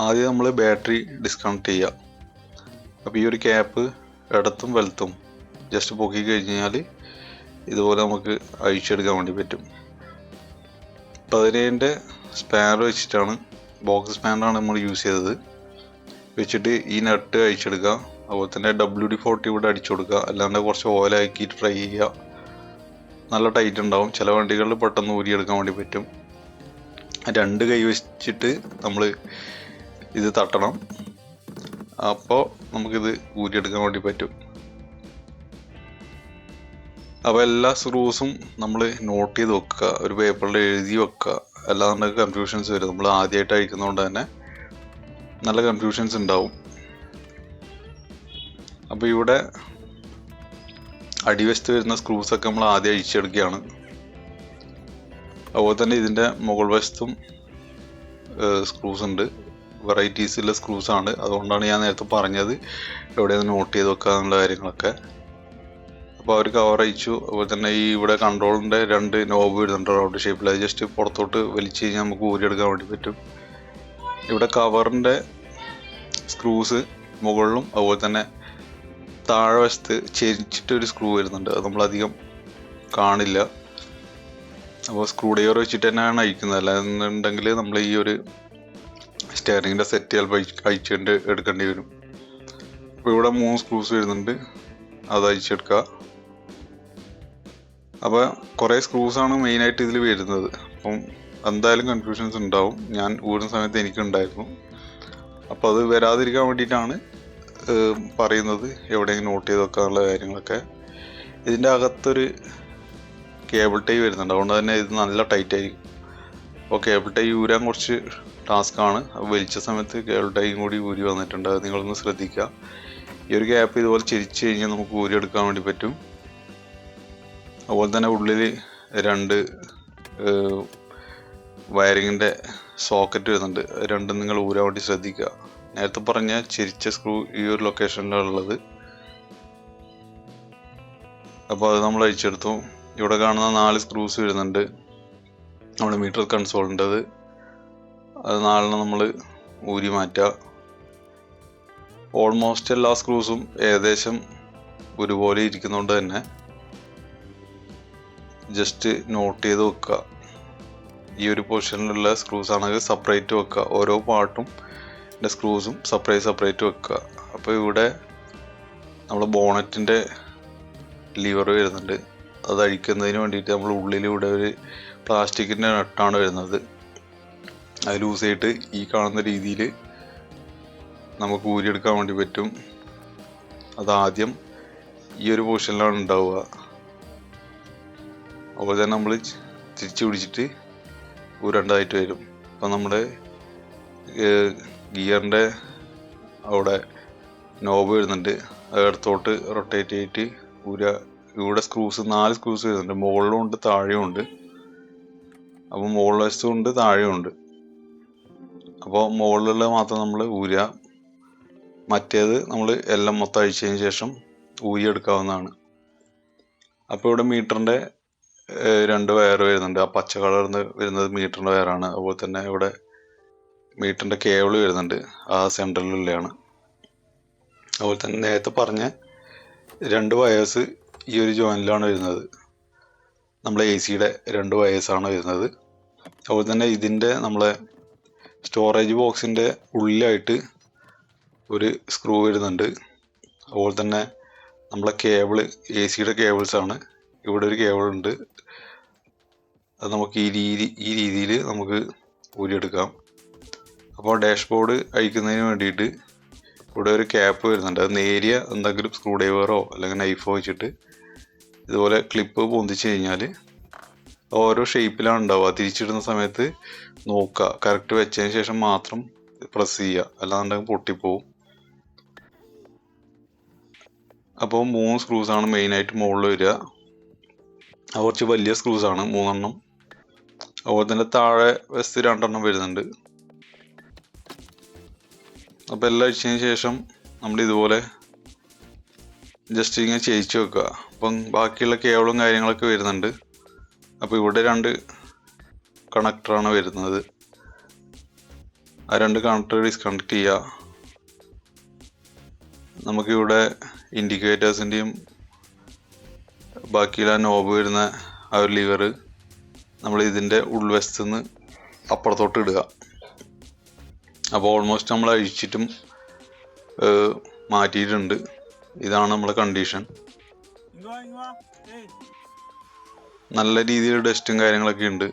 ആദ്യം നമ്മൾ battery disconnect ചെയ്യുക. അപ്പോൾ ഈ ഒരു ക്യാപ്പ് ഇടത്തും വലത്തും ജസ്റ്റ് പൊക്കി കഴിഞ്ഞാൽ ഇതുപോലെ നമുക്ക് അഴിച്ചെടുക്കാൻ വേണ്ടി പറ്റും. 17-ൻ്റെ സ്പാനർ വെച്ചിട്ടാണ്, ബോക്സ് സ്പാനറാണ് നമ്മൾ യൂസ് ചെയ്തത്. വെച്ചിട്ട് ഈ നട്ട് അഴിച്ചെടുക്കുക. അതുപോലെ തന്നെ WD-40 ഇവിടെ അടിച്ചു കൊടുക്കുക. അല്ലാണ്ട് കുറച്ച് ഓയിലാക്കിയിട്ട് ട്രൈ ചെയ്യുക. നല്ല ടൈറ്റ് ഉണ്ടാവും. ചില വണ്ടികളിൽ പെട്ടെന്ന് ഊരിയെടുക്കാൻ വേണ്ടി പറ്റും. 2 കൈ വെച്ചിട്ട് നമ്മൾ ഇത് തട്ടണം. അപ്പോൾ നമുക്കിത് ഊരിയെടുക്കാൻ വേണ്ടി പറ്റും. അപ്പോൾ എല്ലാ സ്ക്രൂസും നമ്മൾ നോട്ട് ചെയ്ത് വെക്കുക, ഒരു പേപ്പറിൽ എഴുതി വെക്കുക. അല്ലാതെ കൺഫ്യൂഷൻസ് വരും. നമ്മൾ ആദ്യമായിട്ട് അഴിക്കുന്നതുകൊണ്ട് തന്നെ നല്ല കൺഫ്യൂഷൻസ് ഉണ്ടാവും. അപ്പോൾ ഇവിടെ അടിവശത്ത് വരുന്ന സ്ക്രൂസൊക്കെ നമ്മൾ ആദ്യം അഴിച്ചെടുക്കുകയാണ്. അതുപോലെ തന്നെ ഇതിൻ്റെ മുകൾ വശത്തും സ്ക്രൂസ് ഉണ്ട്. വെറൈറ്റീസുള്ള സ്ക്രൂസാണ്. അതുകൊണ്ടാണ് ഞാൻ നേരത്തെ പറഞ്ഞത് എവിടെയാണ് നോട്ട് ചെയ്ത് വെക്കുക എന്നുള്ള കാര്യങ്ങളൊക്കെ. അപ്പോൾ അവർ കവർ അയച്ചു. അതുപോലെ തന്നെ ഈ ഇവിടെ കൺട്രോളിൻ്റെ 2 നോബ് വരുന്നുണ്ട് റൗണ്ട് ഷേപ്പിൽ. അത് ജസ്റ്റ് പുറത്തോട്ട് വലിച്ചു കഴിഞ്ഞാൽ നമുക്ക് ഊരിയെടുക്കാൻ വേണ്ടി പറ്റും. ഇവിടെ കവറിൻ്റെ സ്ക്രൂസ് മുകളിലും അതുപോലെ തന്നെ താഴെ വശത്ത് ചെരിച്ചിട്ടൊരു സ്ക്രൂ വരുന്നുണ്ട്. അത് നമ്മളധികം കാണില്ല. അപ്പോൾ സ്ക്രൂ ഡ്രൈവർ വെച്ചിട്ട് തന്നെയാണ് അഴിക്കുന്നത്. അല്ലാന്നുണ്ടെങ്കിൽ നമ്മൾ ഈ ഒരു സ്റ്റിയറിങ്ങിൻ്റെ സെറ്റ് ചിലപ്പോൾ അഴിച്ചുകൊണ്ട് എടുക്കേണ്ടി വരും. അപ്പോൾ ഇവിടെ 3 സ്ക്രൂസ് വരുന്നുണ്ട്. അത് അഴിച്ചെടുക്കുക. അപ്പോൾ കുറേ സ്ക്രൂസാണ് മെയിനായിട്ട് ഇതിൽ വരുന്നത്. അപ്പം എന്തായാലും കൺഫ്യൂഷൻസ് ഉണ്ടാവും. ഞാൻ ഊരുന്ന സമയത്ത് എനിക്കുണ്ടായിരുന്നു. അപ്പോൾ അത് വരാതിരിക്കാൻ വേണ്ടിയിട്ടാണ് പറയുന്നത് എവിടെയെങ്കിലും നോട്ട് ചെയ്ത് വെക്കാനുള്ള കാര്യങ്ങളൊക്കെ. ഇതിൻ്റെ അകത്തൊരു കേബിൾ ടൈ വരുന്നുണ്ട്. അതുകൊണ്ട് തന്നെ ഇത് നല്ല ടൈറ്റ് ആയിരിക്കും. അപ്പോൾ കേബിൾ ടൈ ഊരാൻ കുറച്ച് ടാസ്ക്കാണ്. വലിച്ച സമയത്ത് കേബിൾ ടൈയും കൂടി ഊരി വന്നിട്ടുണ്ട്. അത് നിങ്ങളൊന്ന് ശ്രദ്ധിക്കുക. ഈ ഒരു ഗ്യാപ്പ് ഇതുപോലെ ചിരിച്ചു കഴിഞ്ഞാൽ നമുക്ക് ഊരിയെടുക്കാൻ വേണ്ടി പറ്റും. അതുപോലെ തന്നെ ഉള്ളിൽ 2 വയറിങ്ങിൻ്റെ സോക്കറ്റ് വരുന്നുണ്ട്. രണ്ടും നിങ്ങൾ ഊരാൻ വേണ്ടി ശ്രദ്ധിക്കുക. നേരത്തെ പറഞ്ഞ ചെരിച്ച സ്ക്രൂ ഈ ഒരു ലൊക്കേഷനിലാണ് ഉള്ളത്. അപ്പോൾ അത് നമ്മൾ അഴിച്ചെടുത്തു. ഇവിടെ കാണുന്ന 4 സ്ക്രൂസ് വരുന്നുണ്ട്. നമ്മുടെ മീറ്റർ കൺസോളിൻ്റെത്. അത് 4 നമ്മൾ ഊരി മാറ്റുക. ഓൾമോസ്റ്റ് എല്ലാ സ്ക്രൂസും ഏകദേശം ഒരുപോലെ ഇരിക്കുന്നതുകൊണ്ട് തന്നെ ജസ്റ്റ് നോട്ട് ചെയ്ത് വെക്കുക. ഈ ഒരു പൊസിഷനിലുള്ള സ്ക്രൂസ് ആണെങ്കിൽ സെപ്പറേറ്റ് വെക്കുക. ഓരോ പാർട്ടും സ്ക്രൂസും സെപ്പറേറ്റ് വെക്കുക. അപ്പോൾ ഇവിടെ നമ്മൾ ബോണറ്റിൻ്റെ ലിവർ വരുന്നുണ്ട്. അത് അഴിക്കുന്നതിന് വേണ്ടിയിട്ട് നമ്മൾ ഉള്ളിലൂടെ ഒരു പ്ലാസ്റ്റിക്കിൻ്റെ നട്ടാണ് വരുന്നത്. അത് ലൂസ് ചെയ്തിട്ട് ഈ കാണുന്ന രീതിയിൽ നമുക്ക് ഊരിയെടുക്കാൻ വേണ്ടി പറ്റും. അതാദ്യം ഈ ഒരു പൊസിഷനിലാണ് ഉണ്ടാവുക. അപ്പോൾ തന്നെ നമ്മൾ തിരിച്ചു പിടിച്ചിട്ട് ഊരണ്ടായിട്ട് വരും. അപ്പം നമ്മുടെ ഗിയറിൻ്റെ അവിടെ നോബ് വരുന്നുണ്ട്. അതിടത്തോട്ട് റൊട്ടേറ്റ് ചെയ്തിട്ട് ഇവിടെ സ്ക്രൂസ് 4 സ്ക്രൂസ് വരുന്നുണ്ട്. മുകളിലും ഉണ്ട് താഴെയും ഉണ്ട്. അപ്പോൾ മുകളിൽ വശത്തും ഉണ്ട് താഴെയും ഉണ്ട്. അപ്പോൾ മുകളിലുള്ള മാത്രം നമ്മൾ ഊരുക. മറ്റേത് നമ്മൾ എല്ലാം മൊത്തം അഴിച്ചതിന് ശേഷം ഊരിയെടുക്കാവുന്നതാണ്. അപ്പോൾ ഇവിടെ മീറ്ററിൻ്റെ 2 വയർ വരുന്നുണ്ട്. ആ പച്ച കളറിൽ വരുന്നത് മീറ്ററിൻ്റെ വയറാണ്. അതുപോലെ തന്നെ ഇവിടെ മീറ്ററിൻ്റെ കേബിൾ വരുന്നുണ്ട്. ആ സെൻറ്ററിലുള്ളതാണ്. അതുപോലെ തന്നെ നേരത്തെ പറഞ്ഞ 2 വയേഴ്സ് ഈ ഒരു ജോയിനിലാണ് വരുന്നത്. നമ്മളെ AC-യുടെ 2 വയേഴ്സാണ് വരുന്നത്. അതുപോലെ തന്നെ ഇതിൻ്റെ നമ്മളെ സ്റ്റോറേജ് ബോക്സിൻ്റെ ഉള്ളിലായിട്ട് ഒരു സ്ക്രൂ വരുന്നുണ്ട്. അതുപോലെ തന്നെ നമ്മളെ കേബിള് AC-യുടെ കേബിൾസാണ്. ഇവിടെ ഒരു കേബിൾ ഉണ്ട്. അത് നമുക്ക് ഈ രീതിയിൽ നമുക്ക് ഊരിയെടുക്കാം. അപ്പോൾ ഡാഷ്ബോർഡ് അഴിക്കുന്നതിന് വേണ്ടിയിട്ട് ഇവിടെ ഒരു ക്യാപ്പ് വരുന്നുണ്ട്. അത് നേരിയ എന്തെങ്കിലും സ്ക്രൂ ഡ്രൈവറോ അല്ലെങ്കിൽ നൈഫോ വെച്ചിട്ട് ഇതുപോലെ ക്ലിപ്പ് പൊന്തിച്ച് കഴിഞ്ഞാൽ ഓരോ ഷേപ്പിലാണ് ഉണ്ടാവുക. തിരിച്ചിടുന്ന സമയത്ത് നോക്കുക, കറക്റ്റ് വെച്ചതിന് ശേഷം മാത്രം പ്രസ് ചെയ്യുക, അല്ലാന്നുണ്ടെങ്കിൽ പൊട്ടിപ്പോവും. അപ്പോൾ 3 സ്ക്രൂസാണ് മെയിനായിട്ട് മുകളിൽ വരിക. അത് കുറച്ച് വലിയ സ്ക്രൂസാണ് 3 എണ്ണം. അതുപോലെ തന്നെ താഴെ വശത്ത് 2 എണ്ണം വരുന്നുണ്ട്. അപ്പോൾ എല്ലാം അഴിച്ചതിന് ശേഷം നമ്മൾ ഇതുപോലെ ജസ്റ്റ് ഇങ്ങനെ ചെയ്യിച്ച് വെക്കുക. അപ്പം ബാക്കിയുള്ള കേബിളും കാര്യങ്ങളൊക്കെ വരുന്നുണ്ട്. അപ്പോൾ ഇവിടെ 2 കണക്ടറാണ് വരുന്നത്. ആ 2 കണക്ടർ ഡിസ്കണക്ട് ചെയ്യുക. നമുക്കിവിടെ ഇൻഡിക്കേറ്റേഴ്സിൻ്റെയും ബാക്കിയുള്ള നോബ് വരുന്ന ആ ഒരു ലിവർ നമ്മൾ ഇതിൻ്റെ ഉൾവശത്ത് നിന്ന് അപ്പുറത്തോട്ട് ഇടുക. അപ്പോൾ ഓൾമോസ്റ്റ് നമ്മൾ അഴിച്ചിട്ടും മാറ്റിയിട്ടുണ്ട്. ഇതാണ് നമ്മളെ കണ്ടീഷൻ. നല്ല രീതിയിൽ ഡസ്റ്റും കാര്യങ്ങളൊക്കെ ഉണ്ട്.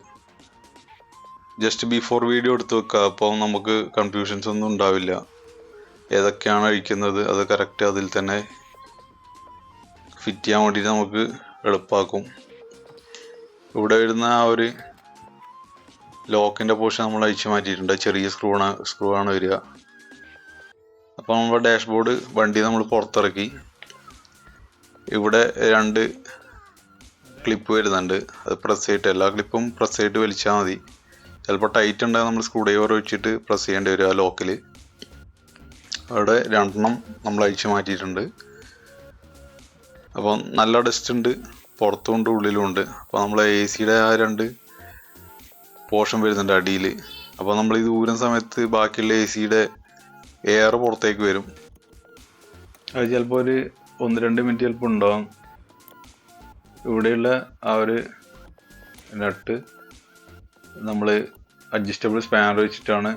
ജസ്റ്റ് ബിഫോർ വീഡിയോ എടുത്ത് വെക്കുക. അപ്പോൾ നമുക്ക് കൺഫ്യൂഷൻസ് ഒന്നും ഉണ്ടാവില്ല. ഏതൊക്കെയാണ് അഴിക്കുന്നത് അത് കറക്റ്റ് അതിൽ തന്നെ ഫിറ്റ് ചെയ്യാൻ വേണ്ടിയിട്ട് നമുക്ക് എളുപ്പമാക്കും. ഇവിടെ വരുന്ന ആ ഒരു ലോക്കിൻ്റെ പോർഷൻ നമ്മൾ അഴിച്ച് മാറ്റിയിട്ടുണ്ട്. ചെറിയ സ്ക്രൂ ആണ് വരിക. അപ്പോൾ നമ്മുടെ ഡാഷ്ബോർഡ് വണ്ടി നമ്മൾ പുറത്തിറക്കി. ഇവിടെ 2 ക്ലിപ്പ് വരുന്നുണ്ട്. അത് പ്രസ് ചെയ്തിട്ട് എല്ലാ ക്ലിപ്പും പ്രസ് ചെയ്തിട്ട് വലിച്ചാൽ മതി. ചിലപ്പോൾ ടൈറ്റ് ഉണ്ടെങ്കിൽ നമ്മൾ സ്ക്രൂ ഡ്രൈവർ വെച്ചിട്ട് പ്രസ് ചെയ്യേണ്ടി വരും ആ ലോക്കിൽ. അവിടെ 2 നമ്മൾ അഴിച്ച് മാറ്റിയിട്ടുണ്ട്. അപ്പോൾ നല്ല ഡസ്റ്റ് ഉണ്ട്, പുറത്തുമുണ്ട് ഉള്ളിലുമുണ്ട്. അപ്പോൾ നമ്മൾ AC-യുടെ ആ 2 പോർഷൻ വരുന്നുണ്ട് അടിയിൽ. അപ്പോൾ നമ്മൾ ഇത് ഊരുന്ന സമയത്ത് ബാക്കിയുള്ള AC-യുടെ എയർ പുറത്തേക്ക് വരും. അത് ചിലപ്പോൾ ഒരു 1-2 മിനിറ്റ് ചിലപ്പോൾ ഉണ്ടാകും. ഇവിടെയുള്ള ആ ഒരു നട്ട് നമ്മൾ അഡ്ജസ്റ്റബിൾ സ്പാനർ വെച്ചിട്ടാണ്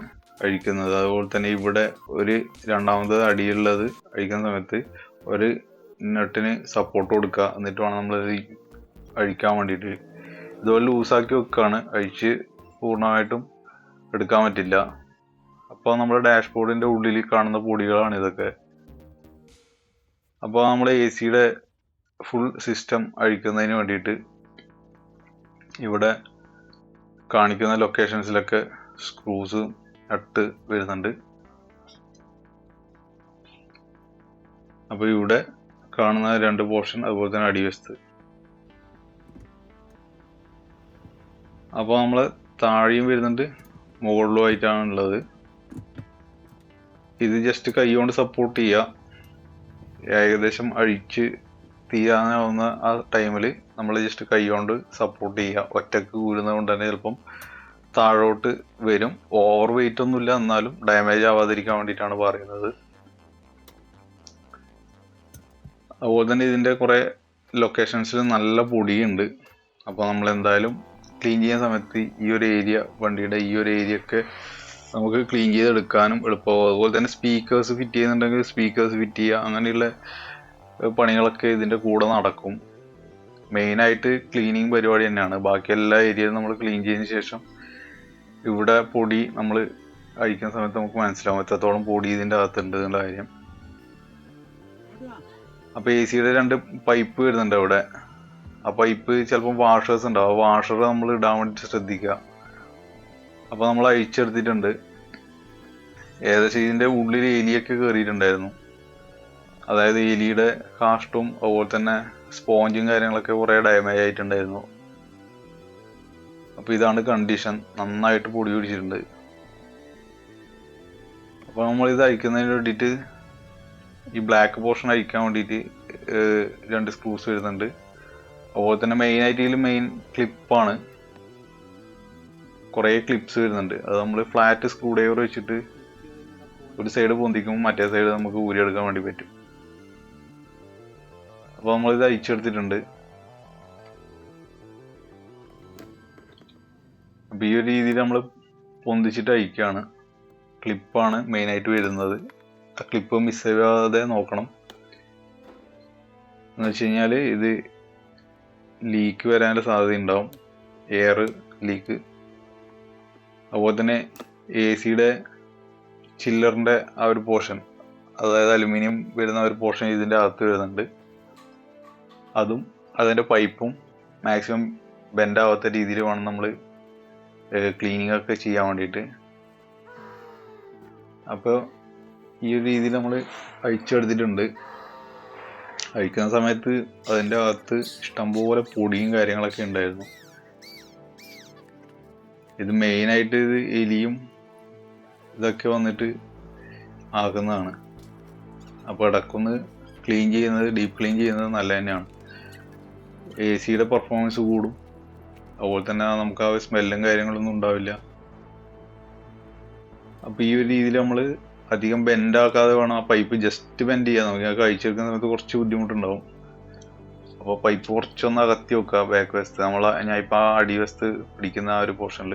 അഴിക്കുന്നത്. അതുപോലെ തന്നെ ഇവിടെ ഒരു രണ്ടാമത് അടിയുള്ളത് അഴിക്കുന്ന സമയത്ത് ഒരു നട്ടിന് സപ്പോർട്ട് കൊടുക്കുക. എന്നിട്ട് വേണം നമ്മളത് അഴിക്കാൻ വേണ്ടിയിട്ട്. ഇതുപോലെ ലൂസാക്കി വെക്കുകയാണ്, അഴിച്ച് പൂർണ്ണമായിട്ടും എടുക്കാൻ പറ്റില്ല. അപ്പോൾ നമ്മുടെ ഡാഷ്ബോർഡിൻ്റെ ഉള്ളിൽ കാണുന്ന പൊടികളാണ് ഇതൊക്കെ. അപ്പോൾ നമ്മൾ AC-യുടെ ഫുൾ സിസ്റ്റം അഴിക്കുന്നതിന് വേണ്ടിയിട്ട് ഇവിടെ കാണിക്കുന്ന ലൊക്കേഷൻസിലൊക്കെ സ്ക്രൂസ് നട്ട് വരുന്നുണ്ട്. അപ്പോൾ ഇവിടെ കാണുന്ന 2 പോർഷൻ, അതുപോലെ തന്നെ അടിവശത്ത്. അപ്പോൾ നമ്മൾ താഴെയും വരുന്നുണ്ട്, മുകളിലുമായിട്ടാണ് ഉള്ളത്. ഇത് ജസ്റ്റ് കൈ കൊണ്ട് സപ്പോർട്ട് ചെയ്യുക. ഏകദേശം അഴിച്ച് തീരാനാവുന്ന ആ ടൈമിൽ നമ്മൾ ജസ്റ്റ് കൈ കൊണ്ട് സപ്പോർട്ട് ചെയ്യുക. ഒറ്റക്ക് ഊരുന്നത് കൊണ്ട് തന്നെ ചിലപ്പം താഴോട്ട് വരും. ഓവർ വെയിറ്റ് ഒന്നുമില്ല, എന്നാലും ഡാമേജ് ആവാതിരിക്കാൻ വേണ്ടിയിട്ടാണ് പറയുന്നത്. അതുപോലെ തന്നെ ഇതിൻ്റെ കുറേ ലൊക്കേഷൻസിൽ നല്ല പൊടിയുണ്ട്. അപ്പോൾ നമ്മൾ എന്തായാലും ക്ലീൻ ചെയ്യുന്ന സമയത്ത് ഈ ഒരു ഏരിയ, വണ്ടിയുടെ ഈ ഒരു ഏരിയ ഒക്കെ നമുക്ക് ക്ലീൻ ചെയ്തെടുക്കാനും എളുപ്പമാകും. അതുപോലെ തന്നെ സ്പീക്കേഴ്സ് ഫിറ്റ് ചെയ്യുന്നുണ്ടെങ്കിൽ സ്പീക്കേഴ്സ് ഫിറ്റ് ചെയ്യുക. അങ്ങനെയുള്ള പണികളൊക്കെ ഇതിൻ്റെ കൂടെ നടക്കും. മെയിനായിട്ട് ക്ലീനിങ് പരിപാടി തന്നെയാണ്. ബാക്കി എല്ലാ ഏരിയയും നമ്മൾ ക്ലീൻ ചെയ്തതിന് ശേഷം ഇവിടെ പൊടി നമ്മൾ അഴിക്കുന്ന സമയത്ത് നമുക്ക് മനസ്സിലാവും എത്രത്തോളം പൊടി ഇതിൻ്റെ അകത്തുണ്ട് എന്നുള്ള കാര്യം. അപ്പോൾ AC-യുടെ 2 പൈപ്പ് വരുന്നുണ്ട് അവിടെ. ആ പൈപ്പ് ചിലപ്പോൾ വാഷേഴ്സ് ഉണ്ടാവും. ആ വാഷർ നമ്മൾ ഇടാൻ വേണ്ടിയിട്ട് ശ്രദ്ധിക്കുക. അപ്പോൾ നമ്മൾ അഴിച്ചെടുത്തിട്ടുണ്ട്. ഏകദേശം ഇതിൻ്റെ ഉള്ളിൽ എലിയൊക്കെ കയറിയിട്ടുണ്ടായിരുന്നു. അതായത് എലിയുടെ കാഷ്ടവും അതുപോലെ തന്നെ സ്പോഞ്ചും കാര്യങ്ങളൊക്കെ കുറേ ഡാമേജ് ആയിട്ടുണ്ടായിരുന്നു. അപ്പോൾ ഇതാണ് കണ്ടീഷൻ. നന്നായിട്ട് പൊടി പിടിച്ചിട്ടുണ്ട്. അപ്പോൾ നമ്മളിത് അഴിക്കുന്നതിന് വേണ്ടിയിട്ട് ഈ ബ്ലാക്ക് പോർഷൻ അഴിക്കാൻ വേണ്ടിയിട്ട് 2 സ്ക്രൂസ് വരുന്നുണ്ട്. അതുപോലെ തന്നെ മെയിനായിട്ട് ഇതിൽ മെയിൻ ക്ലിപ്പാണ്. കുറേ ക്ലിപ്സ് വരുന്നുണ്ട്. അത് നമ്മൾ ഫ്ലാറ്റ് സ്ക്രൂ ഡ്രൈവർ വെച്ചിട്ട് ഒരു സൈഡ് പൊന്തിക്കുമ്പോൾ മറ്റേ സൈഡ് നമുക്ക് ഊരിയെടുക്കാൻ വേണ്ടി പറ്റും. അപ്പോൾ നമ്മളിത് അഴിച്ചെടുത്തിട്ടുണ്ട്. അപ്പോൾ ഈ ഒരു രീതിയിൽ നമ്മൾ പൊന്തിച്ചിട്ട് അഴിക്കുകയാണ്. ക്ലിപ്പാണ് മെയിനായിട്ട് വരുന്നത്. ആ ക്ലിപ്പ് മിസ് ചെയ്യാതെ നോക്കണം. എന്ന് വെച്ച് കഴിഞ്ഞാൽ ഇത് ലീക്ക് വരാനുള്ള സാധ്യത ഉണ്ടാവും, എയർ ലീക്ക്. അതുപോലെ തന്നെ AC-യുടെ ചില്ലറിൻ്റെ ആ ഒരു പോർഷൻ, അതായത് അലുമിനിയം വരുന്ന ഒരു പോർഷൻ ഇതിൻ്റെ അകത്ത് വരുന്നുണ്ട്. അതും അതിൻ്റെ പൈപ്പും മാക്സിമം ബെൻഡാവാത്ത രീതിയിൽ വേണം നമ്മൾ ക്ലീനിങ് ഒക്കെ ചെയ്യാൻ വേണ്ടിയിട്ട്. അപ്പോൾ ഈ ഒരു രീതിയിൽ നമ്മൾ അഴിച്ചെടുത്തിട്ടുണ്ട്. അഴിക്കുന്ന സമയത്ത് അതിൻ്റെ അകത്ത് ഇഷ്ടംപോലെ പൊടിയും കാര്യങ്ങളൊക്കെ ഉണ്ടായിരുന്നു. ഇത് മെയിനായിട്ട് ഇത് എലിയും ഇതൊക്കെ വന്നിട്ട് ആക്കുന്നതാണ്. അപ്പോൾ ഇടയ്ക്കൊന്ന് ക്ലീൻ ചെയ്യുന്നത്, ഡീപ്പ് ക്ലീൻ ചെയ്യുന്നത് നല്ല തന്നെയാണ്. AC-യുടെ പെർഫോമൻസ് കൂടും. അതുപോലെ തന്നെ നമുക്ക് ആ സ്മെല്ലും കാര്യങ്ങളൊന്നും ഉണ്ടാവില്ല. അപ്പോൾ ഈ ഒരു രീതിയിൽ നമ്മൾ അധികം ബെൻഡ് ആക്കാതെ വേണം ആ പൈപ്പ് ജസ്റ്റ് ബെൻഡ് ചെയ്യാൻ. നമുക്ക് കഴിച്ചെടുക്കുന്ന സമയത്ത് കുറച്ച് ബുദ്ധിമുട്ടുണ്ടാവും. അപ്പോൾ പൈപ്പ് കുറച്ചൊന്ന് അകത്തി വെക്കുക ബാക്ക് വശത്ത്, ഞാൻ ഇപ്പോൾ ആ അടിവശത്ത് പിടിക്കുന്ന ആ ഒരു പോർഷനിൽ.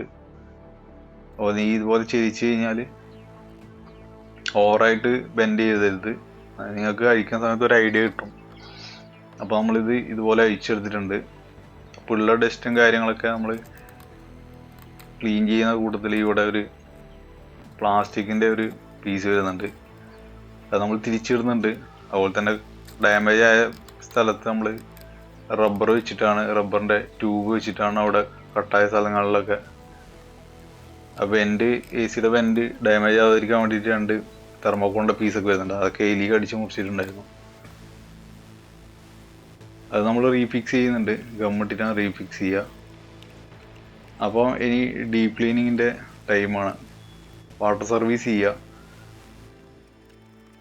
അപ്പോൾ നീ ഇതുപോലെ ചെയ്യിച്ച് കഴിഞ്ഞാൽ ഓവറായിട്ട് ബെൻഡ് ചെയ്തരുത്, നിങ്ങൾക്ക് കഴിക്കുന്ന സമയത്ത് ഒരു ഐഡിയ കിട്ടും. അപ്പോൾ നമ്മളിത് ഇതുപോലെ അഴിച്ചെടുത്തിട്ടുണ്ട്. അപ്പോൾ ഉള്ള ഡസ്റ്റും കാര്യങ്ങളൊക്കെ നമ്മൾ ക്ലീൻ ചെയ്യുന്ന കൂട്ടത്തിൽ ഇവിടെ ഒരു പ്ലാസ്റ്റിക്കിൻ്റെ ഒരു പീസ് വരുന്നുണ്ട്, അത് നമ്മൾ തിരിച്ചിടുന്നുണ്ട്. അതുപോലെ തന്നെ ഡാമേജ് ആയ സ്ഥലത്ത് നമ്മൾ റബ്ബർ വെച്ചിട്ടാണ്, റബ്ബറിൻ്റെ ട്യൂബ് വെച്ചിട്ടാണ് അവിടെ കട്ടായ സ്ഥലങ്ങളിലൊക്കെ ആ വെൻറ്റ്, AC-യുടെ വെൻറ്റ് ഡാമേജ് ആവാതിരിക്കാൻ വേണ്ടിയിട്ട് 2 തെർമോക്കോളിൻ്റെ പീസൊക്കെ വരുന്നുണ്ട്. അതൊക്കെ എലി കടിച്ച് മുറിച്ചിട്ടുണ്ടായിരുന്നു. അത് നമ്മൾ റീഫിക്സ് ചെയ്യുന്നുണ്ട്, ഗമ്മിട്ടിട്ടാണ് റീഫിക്സ് ചെയ്യുക. അപ്പോൾ ഇനി ഡീപ്പ് ക്ലീനിങ്ങിൻ്റെ ടൈമാണ്. വാട്ടർ സർവീസ് ചെയ്യുക.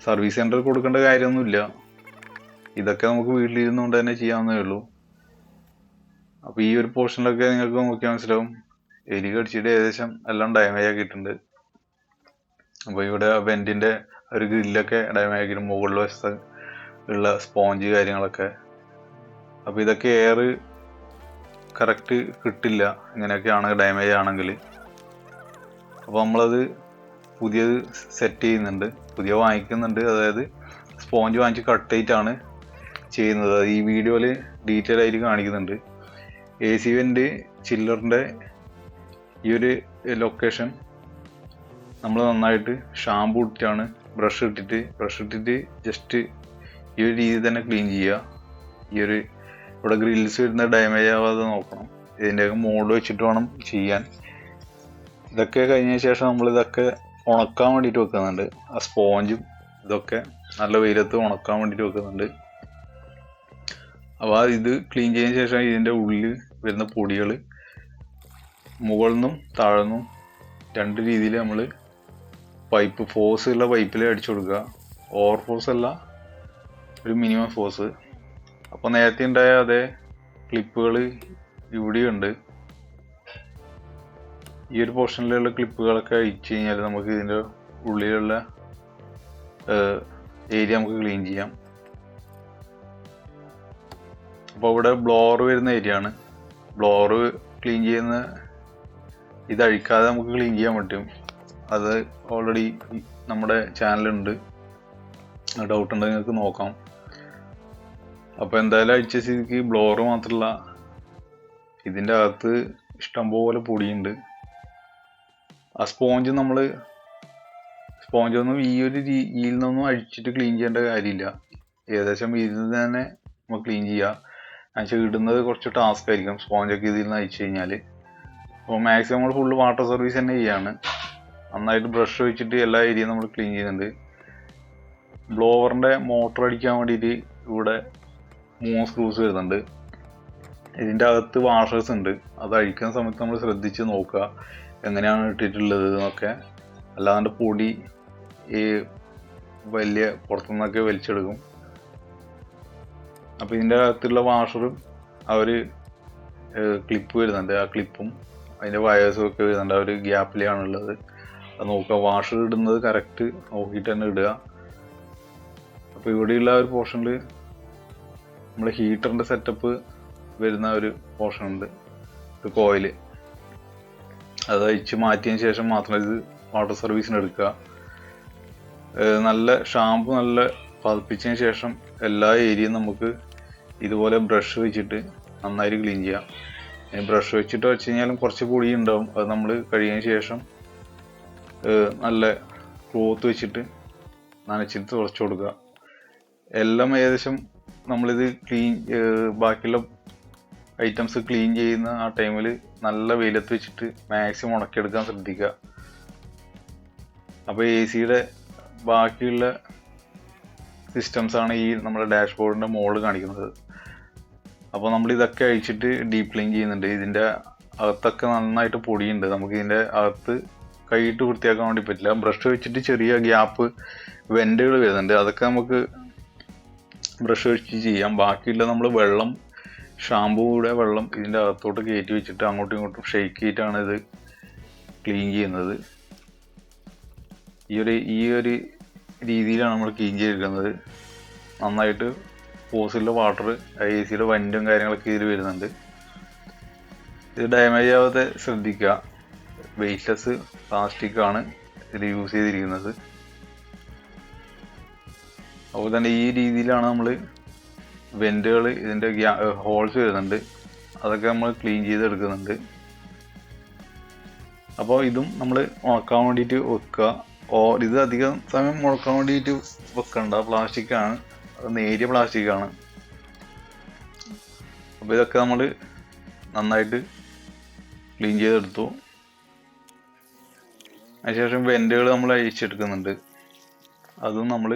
സർവീസ് സെൻറ്ററിൽ കൊടുക്കേണ്ട കാര്യമൊന്നുമില്ല, ഇതൊക്കെ നമുക്ക് വീട്ടിലിരുന്നുകൊണ്ട് തന്നെ ചെയ്യാവുന്നതേ ഉള്ളൂ. അപ്പോൾ ഈ ഒരു പോർഷനിലൊക്കെ നിങ്ങൾക്ക് നോക്കിയാൽ മനസ്സിലാവും എലി കടിച്ചിട്ട് ഏകദേശം എല്ലാം ഡാമേജ് ആക്കിയിട്ടുണ്ട്. അപ്പോൾ ഇവിടെ വെൻറ്റിൻ്റെ ഒരു ഗ്രില്ലൊക്കെ ഡാമേജ് ആക്കിയിട്ട് മുകളിൽ വശത്ത് ഉള്ള സ്പോഞ്ച് കാര്യങ്ങളൊക്കെ. അപ്പോൾ ഇതൊക്കെ എയർ കറക്റ്റ് കിട്ടില്ല ഇങ്ങനെയൊക്കെയാണ് ഡാമേജ് ആണെങ്കിൽ. അപ്പോൾ നമ്മളത് പുതിയത് സെറ്റ് ചെയ്യുന്നുണ്ട്, പുതിയ വാങ്ങിക്കുന്നുണ്ട്. അതായത് സ്പോഞ്ച് വാങ്ങിച്ച് കട്ട് ചെയ്തിട്ടാണ് ചെയ്യുന്നത്. അത് ഈ വീഡിയോയിൽ ഡീറ്റെയിൽ ആയിട്ട് കാണിക്കുന്നുണ്ട്. AC വെൻറ്റ് ചില്ലറിൻ്റെ ഈ ഒരു ലൊക്കേഷൻ നമ്മൾ നന്നായിട്ട് ഷാമ്പു ഇട്ടിട്ടാണ്, ബ്രഷ് ഇട്ടിട്ട് ജസ്റ്റ് ഈ ഒരു രീതി തന്നെ ക്ലീൻ ചെയ്യുക. ഈ ഒരു ഇവിടെ ഗ്രിൽസ് വരുന്ന ഡാമേജ് ആവാതെ നോക്കണം. ഇതിൻ്റെയൊക്കെ മോഡ് വെച്ചിട്ട് വേണം ചെയ്യാൻ. ഇതൊക്കെ കഴിഞ്ഞ ശേഷം നമ്മളിതൊക്കെ ഉണക്കാൻ വേണ്ടിയിട്ട് വെക്കുന്നുണ്ട്. ആ സ്പോഞ്ചും ഇതൊക്കെ നല്ല വെയിലത്ത് ഉണക്കാൻ വേണ്ടിയിട്ട് വെക്കുന്നുണ്ട്. അപ്പോൾ ഇത് ക്ലീൻ ചെയ്തതിന് ശേഷം ഇതിൻ്റെ ഉള്ളിൽ വരുന്ന പൊടികൾ മുകളിൽ നിന്നും താഴെ നിന്നും 2 രീതിയിൽ നമ്മൾ പൈപ്പ്, ഫോഴ്സ് ഉള്ള പൈപ്പിൽ അടിച്ചു കൊടുക്കുക. ഓവർ ഫോഴ്സ് അല്ല, ഒരു മിനിമം ഫോഴ്സ്. അപ്പോൾ നേരത്തെ ഉണ്ടായ അതേ ക്ലിപ്പുകൾ ഇവിടെയുണ്ട്. ഈ ഒരു പോർഷനിലുള്ള ക്ലിപ്പുകളൊക്കെ അഴിച്ചു കഴിഞ്ഞാൽ നമുക്ക് ഇതിൻ്റെ ഉള്ളിലുള്ള ഏരിയ നമുക്ക് ക്ലീൻ ചെയ്യാം. അപ്പോൾ ഇവിടെ ബ്ലോവർ വരുന്ന ഏരിയ ആണ്. ബ്ലോവർ ക്ലീൻ ചെയ്യുന്ന ഇത് അഴിക്കാതെ നമുക്ക് ക്ലീൻ ചെയ്യാൻ പറ്റും. അത് ഓൾറെഡി നമ്മുടെ ചാനലുണ്ട്, ഡൗട്ട് ഉണ്ടെങ്കിൽ നിങ്ങൾക്ക് നോക്കാം. അപ്പോൾ എന്തായാലും അഴിച്ച സ്ഥിതിക്ക് ബ്ലോവർ മാത്രമല്ല, ഇതിൻ്റെ അകത്ത് ഇഷ്ടംപോലെ പൊടിയുണ്ട്. ആ സ്പോഞ്ചൊന്നും ഈ ഒരു രീതിയിൽ നിന്നൊന്നും അഴിച്ചിട്ട് ക്ലീൻ ചെയ്യേണ്ട കാര്യമില്ല. ഏകദേശം ഇരുന്ന് തന്നെ നമുക്ക് ക്ലീൻ ചെയ്യാം. പക്ഷേ ഇടുന്നത് കുറച്ച് ടാസ്ക് ആയിരിക്കും സ്പോഞ്ചൊക്കെ ഇതിൽ നിന്ന് അഴിച്ചു കഴിഞ്ഞാൽ. അപ്പോൾ മാക്സിമം നമ്മൾ ഫുള്ള് വാട്ടർ സർവീസ് തന്നെ ചെയ്യാണ്. നന്നായിട്ട് ബ്രഷ് വെച്ചിട്ട് എല്ലാ ഏരിയയും നമ്മൾ ക്ലീൻ ചെയ്യുന്നുണ്ട്. ബ്ലോവറിൻ്റെ മോട്ടർ അടിക്കാൻ വേണ്ടിയിട്ട് ഇവിടെ 3 സ്ക്രൂസ് വരുന്നുണ്ട്. ഇതിൻ്റെ അകത്ത് വാഷേഴ്സ് ഉണ്ട്. അത് അഴിക്കുന്ന സമയത്ത് നമ്മൾ ശ്രദ്ധിച്ച് നോക്കുക എങ്ങനെയാണ് ഇട്ടിട്ടുള്ളത് എന്നൊക്കെ. അല്ലാതെ പൊടി ഈ വലിയ പുറത്തുനിന്നൊക്കെ വലിച്ചെടുക്കും. അപ്പോൾ ഇതിൻ്റെ അകത്തുള്ള വാഷറും അവർ ക്ലിപ്പ് വരുന്നുണ്ട്. ആ ക്ലിപ്പും അതിൻ്റെ വയേഴ്സും ഒക്കെ വരുന്നുണ്ട്. ആ ഒരു ഗ്യാപ്പിലാണുള്ളത്. അത് നോക്കുക, വാഷർ ഇടുന്നത് കറക്റ്റ് നോക്കിയിട്ട് തന്നെ ഇടുക. അപ്പോൾ ഇവിടെയുള്ള ഒരു പോർഷനിൽ നമ്മൾ ഹീറ്ററിൻ്റെ സെറ്റപ്പ് വരുന്ന ഒരു പോർഷൻ ഉണ്ട്, ഒരു കോയിൽ. അത് അഴിച്ച് മാറ്റിയതിന് ശേഷം മാത്രം ഇത് വാട്ടർ സർവീസിന് എടുക്കുക. നല്ല ഷാമ്പു നല്ല പതിപ്പിച്ചതിന് ശേഷം എല്ലാ ഏരിയയും നമുക്ക് ഇതുപോലെ ബ്രഷ് വെച്ചിട്ട് നന്നായിട്ട് ക്ലീൻ ചെയ്യാം. ബ്രഷ് വെച്ചിട്ട് വെച്ച് കഴിഞ്ഞാലും കുറച്ച് പൊടി ഉണ്ടാവും. അത് നമ്മൾ കഴിയുന്നതിന് ശേഷം നല്ല ക്ലോത്ത് വെച്ചിട്ട് നനച്ചിട്ട് തുടച്ചു കൊടുക്കുക. എല്ലാം ഏകദേശം നമ്മളിത് ബാക്കിയുള്ള ഐറ്റംസ് ക്ലീൻ ചെയ്യുന്ന ആ ടൈമിൽ നല്ല വെയിലത്ത് വെച്ചിട്ട് മാക്സിമം ഉണക്കിയെടുക്കാൻ ശ്രദ്ധിക്കുക. അപ്പോൾ AC-യുടെ ബാക്കിയുള്ള സിസ്റ്റംസാണ് ഈ നമ്മുടെ ഡാഷ്ബോർഡിൻ്റെ മുകളിൽ കാണിക്കുന്നത്. അപ്പോൾ നമ്മൾ ഇതൊക്കെ അഴിച്ചിട്ട് ഡീപ്പ് ക്ലീൻ ചെയ്യുന്നുണ്ട്. ഇതിൻ്റെ അകത്തൊക്കെ നന്നായിട്ട് പൊടിയുണ്ട്. നമുക്ക് ഇതിൻ്റെ അകത്ത് കൈയിട്ട് വൃത്തിയാക്കാൻ വേണ്ടി പറ്റില്ല. ബ്രഷ് വെച്ചിട്ട് ചെറിയ ഗ്യാപ്പ് വെൻറ്റുകൾ വരുന്നുണ്ട്. അതൊക്കെ നമുക്ക് ബ്രഷ് വെച്ച് ചെയ്യാം. ബാക്കിയുള്ള നമ്മൾ വെള്ളം, ഷാമ്പൂയുടെ വെള്ളം ഇതിൻ്റെ അകത്തോട്ട് കയറ്റി വെച്ചിട്ട് അങ്ങോട്ടും ഇങ്ങോട്ടും ഷെയ്ക്ക് ചെയ്തിട്ടാണ് ഇത് ക്ലീൻ ചെയ്യുന്നത്. ഈ ഒരു രീതിയിലാണ് നമ്മൾ ക്ലീൻ ചെയ്തെടുക്കുന്നത്. നന്നായിട്ട് പോസിലെ വാട്ടർ, AC-യുടെ വൻറ്റും കാര്യങ്ങളൊക്കെ ഇതിൽ വരുന്നുണ്ട്. ഇത് ഡാമേജ് ആവാതെ ശ്രദ്ധിക്കുക. വെയ്റ്റ്ലെസ് പ്ലാസ്റ്റിക് ആണ് ഇതിൽ യൂസ് ചെയ്തിരിക്കുന്നത്. അതുപോലെ തന്നെ ഈ രീതിയിലാണ് നമ്മൾ വെൻറ്റുകൾ, ഇതിൻ്റെ ഹോൾസ് വരുന്നുണ്ട്, അതൊക്കെ നമ്മൾ ക്ലീൻ ചെയ്തെടുക്കുന്നുണ്ട്. അപ്പോൾ ഇതും നമ്മൾ ഉണക്കാൻ വേണ്ടിയിട്ട് വെക്കുക. ഇത് അധികം സമയം ഉണക്കാൻ വേണ്ടിയിട്ട് വെക്കണ്ട, പ്ലാസ്റ്റിക്കാണ്, അത് നേരിയ പ്ലാസ്റ്റിക്കാണ്. അപ്പോൾ ഇതൊക്കെ നമ്മൾ നന്നായിട്ട് ക്ലീൻ ചെയ്തെടുത്തു. അതിനുശേഷം വെൻറ്റുകൾ നമ്മൾ അഴിച്ചെടുക്കുന്നുണ്ട്, അതും നമ്മൾ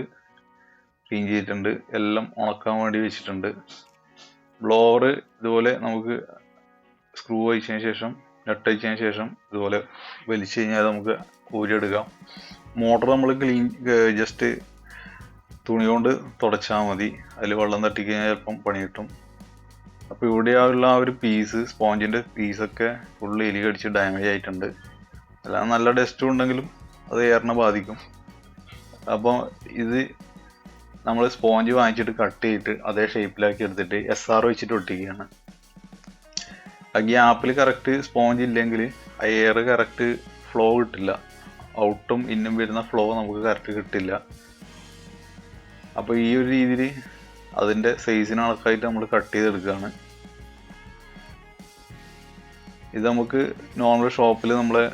ക്ലീൻ ചെയ്തിട്ടുണ്ട്, എല്ലാം ഉണക്കാൻ വേണ്ടി വെച്ചിട്ടുണ്ട്. ബ്ലോവർ ഇതുപോലെ നമുക്ക് സ്ക്രൂ അഴിച്ചതിന് ശേഷം, നട്ട് അഴിച്ചതിന് ശേഷം ഇതുപോലെ വലിച്ചു കഴിഞ്ഞാൽ നമുക്ക് ഊരിയെടുക്കാം. മോട്ടർ നമ്മൾ ജസ്റ്റ് തുണി കൊണ്ട് തുടച്ചാൽ മതി, അതിൽ വെള്ളം തട്ടിക്കഴിഞ്ഞാൽ ചിലപ്പം പണി കിട്ടും. അപ്പോൾ ഇവിടെയുള്ള ആ ഒരു പീസ്, സ്പോഞ്ചിൻ്റെ പീസൊക്കെ ഫുള്ള് എലി കടിച്ച് ഡാമേജ് ആയിട്ടുണ്ട്. അല്ലാതെ നല്ല ഡസ്റ്റും ഉണ്ടെങ്കിലും അത് എയറിനെ ബാധിക്കും. അപ്പോൾ ഇത് നമ്മൾ സ്പോഞ്ച് വാങ്ങിച്ചിട്ട് കട്ട് ചെയ്തിട്ട് അതേ ഷേപ്പിലാക്കി എടുത്തിട്ട് SR വെച്ചിട്ട് ഒട്ടിക്കുകയാണ്. ആ ഗ്യാപ്പിൽ കറക്റ്റ് സ്പോഞ്ച് ഇല്ലെങ്കിൽ ആ എയർ കറക്റ്റ് ഫ്ലോ കിട്ടില്ല, ഔട്ടും ഇന്നും വരുന്ന ഫ്ലോ നമുക്ക് കറക്റ്റ് കിട്ടില്ല. അപ്പോൾ ഈ ഒരു രീതിയിൽ അതിൻ്റെ സൈസിന് കണക്കായിട്ട് നമ്മൾ കട്ട് ചെയ്തെടുക്കുകയാണ്. ഇത് നമുക്ക് നോർമൽ ഷോപ്പിൽ, നമ്മളെ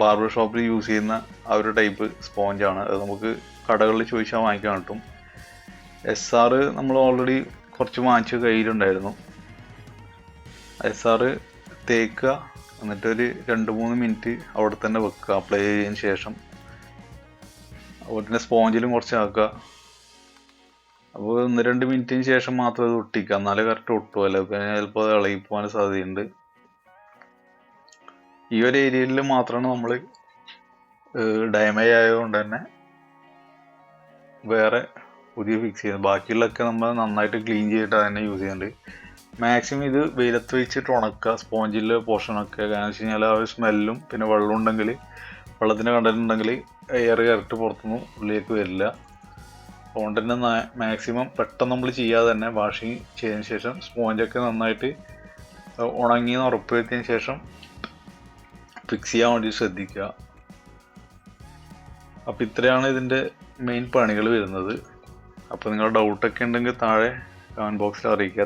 ബാർബർ ഷോപ്പിൽ യൂസ് ചെയ്യുന്ന ആ ഒരു ടൈപ്പ് സ്പോഞ്ചാണ്. അത് നമുക്ക് കടകളിൽ ചോദിച്ചാൽ വാങ്ങിക്കാൻ കിട്ടും. SR നമ്മൾ ഓൾറെഡി കുറച്ച് വാങ്ങിച്ച കയ്യിലുണ്ടായിരുന്നു. SR തേക്കുക, എന്നിട്ടൊരു 2-3 മിനിറ്റ് അവിടെ തന്നെ വെക്കുക അപ്ലൈ ചെയ്തതിന് ശേഷം. അതുപോലെ തന്നെ സ്പോഞ്ചിലും കുറച്ച് ആക്കുക. അപ്പോൾ 1-2 മിനിറ്റിന് ശേഷം മാത്രം അത് ഒട്ടിക്കുക, എന്നാലേ കറക്റ്റ് ഒട്ടുമല്ലോ, പിന്നെ ചിലപ്പോൾ അത് ഇളകി പോകാൻ സാധ്യതയുണ്ട്. ഈ ഒരു ഏരിയയിൽ മാത്രമാണ് നമ്മൾ ഡാമേജ് ആയതുകൊണ്ട് തന്നെ വേറെ പുതിയ ഫിക്സ് ചെയ്യുന്നത്. ബാക്കിയുള്ളതൊക്കെ നമ്മൾ നന്നായിട്ട് ക്ലീൻ ചെയ്തിട്ട് തന്നെ യൂസ് ചെയ്യുന്നുണ്ട്. മാക്സിമം ഇത് വെയിലത്ത് വെച്ചിട്ട് ഉണക്കുക, സ്പോഞ്ചിലെ പോർഷനൊക്കെ. കാരണം വെച്ച് കഴിഞ്ഞാൽ ആ ഒരു സ്മെല്ലും പിന്നെ വെള്ളം ഉണ്ടെങ്കിൽ, വെള്ളത്തിൻ്റെ കണ്ടന്റ് ഉണ്ടെങ്കിൽ എയർ കറക്റ്റ് പുറത്തുനിന്ന് ഉള്ളിലേക്ക് വരില്ല. അതുകൊണ്ട് തന്നെ മാക്സിമം പെട്ടെന്ന് നമ്മൾ ചെയ്യാതെ തന്നെ വാഷിങ് ചെയ്തതിന് ശേഷം സ്പോഞ്ചൊക്കെ നന്നായിട്ട് ഉണങ്ങിയെന്ന് ഉറപ്പ് വരുത്തിയതിന് ശേഷം ഫിക്സ് ചെയ്യാൻ വേണ്ടി ശ്രദ്ധിക്കുക. അപ്പോൾ ഇത്രയാണ് ഇതിൻ്റെ മെയിൻ പണികൾ വരുന്നത്. അപ്പോൾ നിങ്ങളുടെ ഡൗട്ടൊക്കെ ഉണ്ടെങ്കിൽ താഴെ കമൻറ്റ് ബോക്സിൽ അറിയിക്കുക.